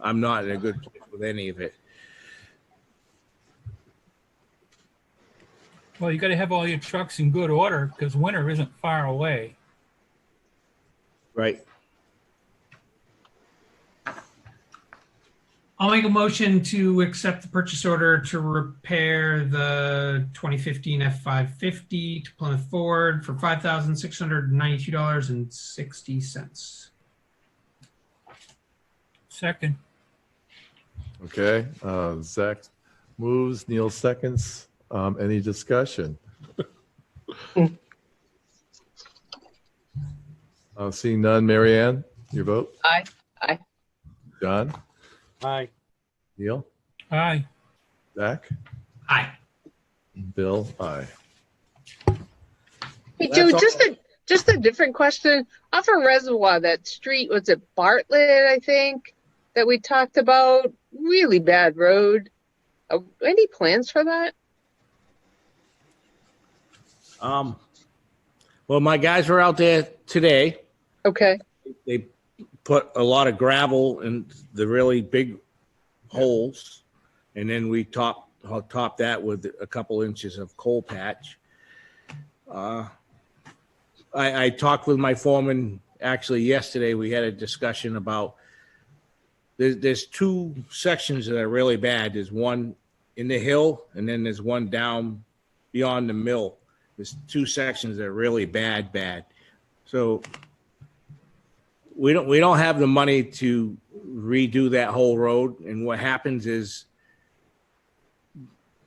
I'm not in a good place with any of it. Well, you got to have all your trucks in good order because winter isn't far away. Right. I'll make a motion to accept the purchase order to repair the 2015 F550 to Plymouth Ford for $5,692.60. Second. Okay, Zach moves, Neil seconds. Any discussion? Seeing none, Mary Ann, your vote? Aye. Aye. John? Aye. Neil? Aye. Zach? Aye. Bill? Aye. Hey, That's Joe, all. just a different question. Off of Reservoir, that street, was it Bartlett, I think, that we talked about? Really bad road. Any plans for that? Well, my guys were out there today. Okay. They put a lot of gravel in the really big holes, and then we top that with a couple inches of coal patch. I talked with my foreman actually yesterday. We had a discussion about there's two sections that are really bad. There's one in the hill, and then there's one down beyond the mill. There's two sections that are really bad. So we don't have the money to redo that whole road. And what happens is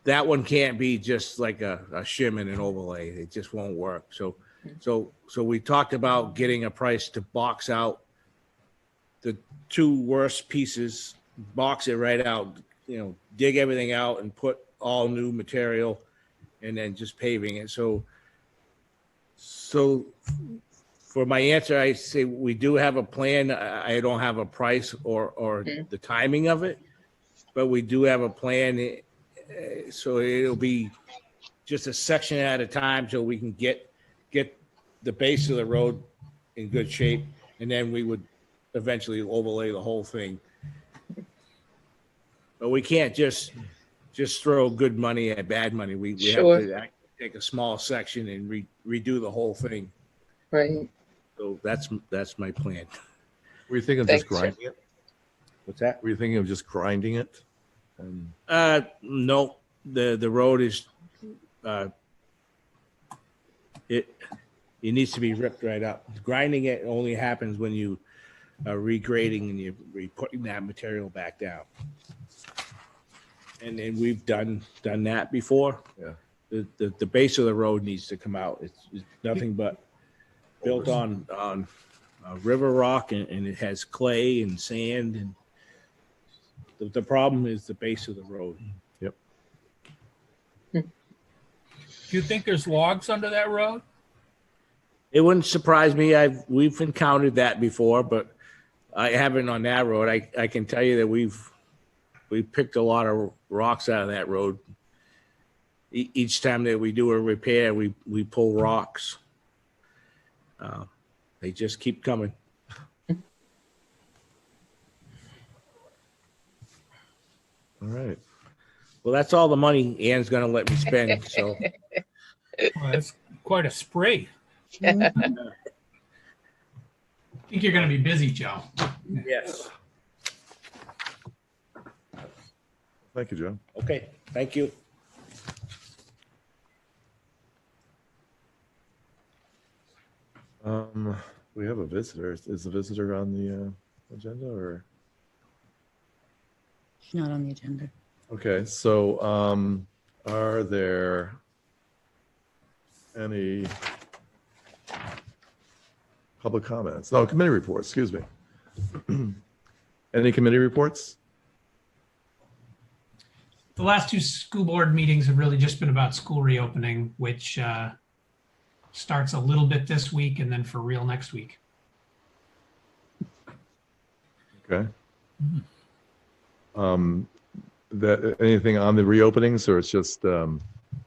that one can't be just like a shim and an overlay. It just won't work. So we talked about getting a price to box out the two worst pieces, box it right out, dig everything out and put all new material and then just paving it. So for my answer, I say we do have a plan. I don't have a price or the timing of it, but we do have a plan. So it'll be just a section at a time so we can get the base of the road in good shape. And then we would eventually overlay the whole thing. But we can't just throw good money at bad money. We Sure. have to take a small section and redo the whole thing. Right. So that's my plan. Were you thinking of just Thanks, sir. grinding it? What's that? Were you thinking of just grinding it? And No, the road is it needs to be ripped right up. Grinding it only happens when you are regrading and you're putting that material back down. And we've done that before. Yeah. The base of the road needs to come out. It's nothing but built on river rock and it has clay and sand, and the problem is the base of the road. Yep. Do you think there's logs under that road? It wouldn't surprise me. We've encountered that before, but I haven't on that road. I can tell you that we've picked a lot of rocks out of that road. Each time that we do a repair, we pull rocks. They just keep coming. all right. Well, that's all the money Ann's going to let me spend. So Well, that's quite a spree. I think you're going to be busy, Joe. yes. Thank you, John. Okay. Thank you. We have a visitor. Is the visitor on the agenda or? She's not on the agenda. Okay, so are there any public comments? No, committee reports, excuse me. Any committee reports? The last two school board meetings have really just been about school reopening, which starts a little bit this week and then for real next week. Okay. That anything on the reopenings, or it's just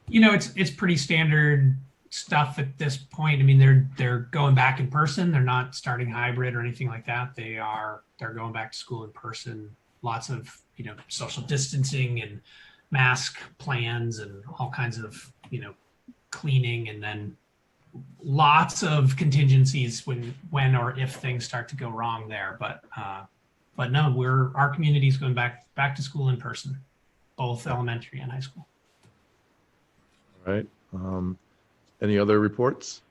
It's pretty standard stuff at this point. I mean, they're going back in person. They're not starting hybrid or anything like that. They're going back to school in person. Lots of social distancing and mask plans and all kinds of cleaning, and then lots of contingencies when or if things start to go wrong there. But no, our community's going back to school in person, both elementary and high school. all right. Any other reports?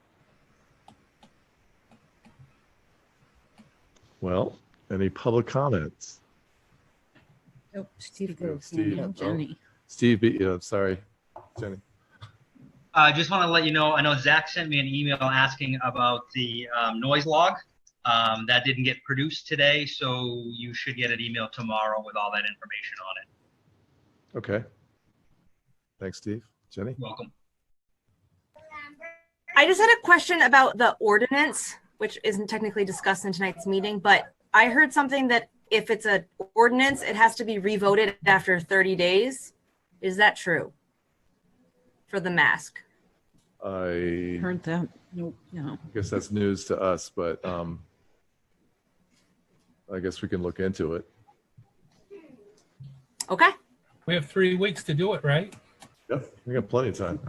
Well, any public comments? Oh, Steve goes. Steve. Jenny. Steve, sorry, Jenny. I just want to let you know, I know Zach sent me an email asking about the noise log. That didn't get produced today, so you should get an email tomorrow with all that information on it. Okay. Thanks, Steve. Jenny? Welcome. I just had a question about the ordinance, which isn't technically discussed in tonight's meeting, but I heard something that if it's an ordinance, it has to be revoted after 30 days. Is that true? For the mask? I Heard that. Nope. No. guess that's news to us, but I guess we can look into it. Okay. We have 3 weeks to do it, right? Yep, we got plenty of time.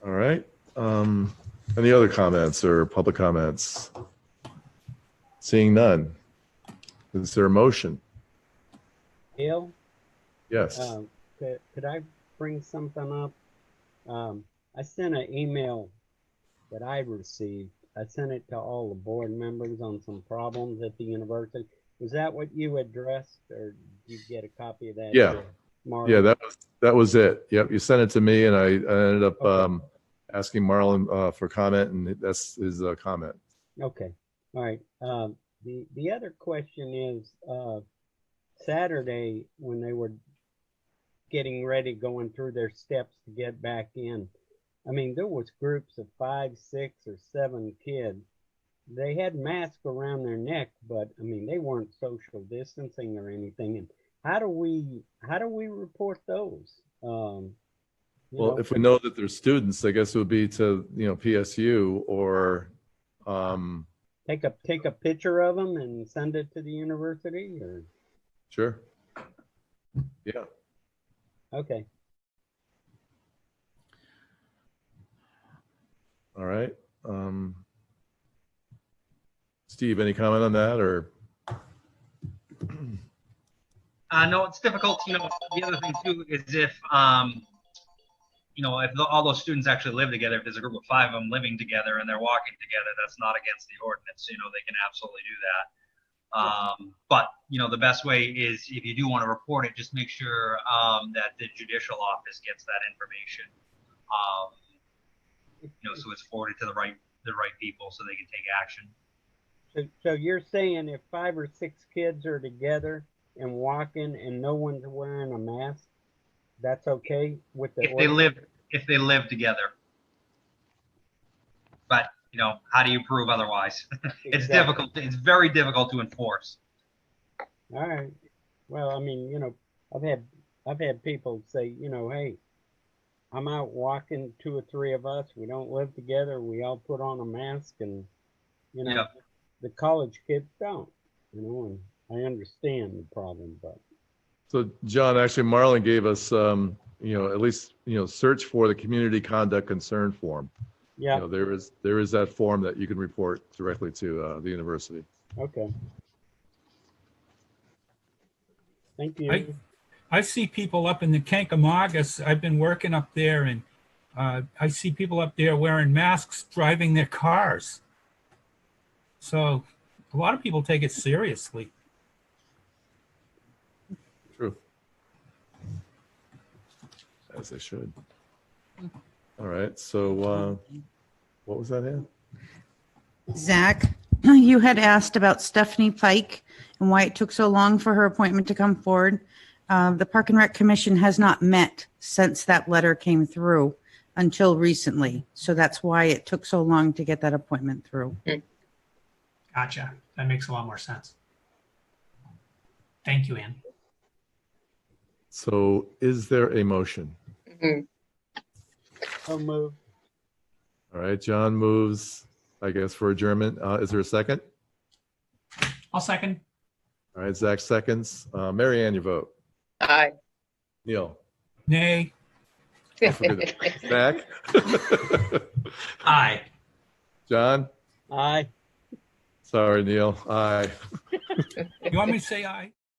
All right. Any other comments or public comments? Seeing none. Is there a motion? Bill, Yes. could I bring something up? I sent an email that I received. I sent it to all the board members on some problems at the university. Was that what you addressed, or did you get a copy of that? Yeah. Marlon? Yeah, that was it. Yep, you sent it to me, and I ended up asking Marlon for comment, and that's his comment. Okay. All right. The other question is, Saturday, when they were getting ready, going through their steps to get back in, I mean, there was groups of 5, 6, or 7 kids. They had masks around their neck, but I mean, they weren't social distancing or anything. And how do we report those? Well, if we know that they're students, I guess it would be to PSU or take a picture of them and send it to the university, or sure. Yeah. okay. All right. Steve, any comment on that, or? No, it's difficult. The other thing too is if all those students actually live together, if there's a group of 5 of them living together and they're walking together, that's not against the ordinance. They can absolutely do that. But the best way is, if you do want to report it, just make sure that the judicial office gets that information. So it's forwarded to the right people so they can take action. So you're saying if 5 or 6 kids are together and walking and no one's wearing a mask, that's okay with the if they live together. But how do you prove otherwise? It's Exactly. difficult. It's very difficult to enforce. All right. Well, I mean, I've had people say, hey, I'm out walking, 2 or 3 of us. We don't live together. We all put on a mask, and Yep. the college kids don't. And I understand the problem, but So John, actually Marlon gave us, at least, search for the community conduct concern form. yeah. There is that form that you can report directly to the university. Okay. Thank you. I see people up in the Kankamagas. I've been working up there, and I see people up there wearing masks, driving their cars. So a lot of people take it seriously. True. As they should. All right. So what was that in? Zach, you had asked about Stephanie Pike and why it took so long for her appointment to come forward. The Park and Rec Commission has not met since that letter came through until recently. So that's why it took so long to get that appointment through. Gotcha. That makes a lot more sense. Thank you, Ann. So is there a motion? Mhm. I'll move. All right, John moves, I guess, for adjournment. Is there a second? I'll second. All right, Zach seconds. Mary Ann, you vote. Aye. Neil? Nay. Zach? Aye. John? Aye. Sorry, Neil. Aye. You want me to say aye?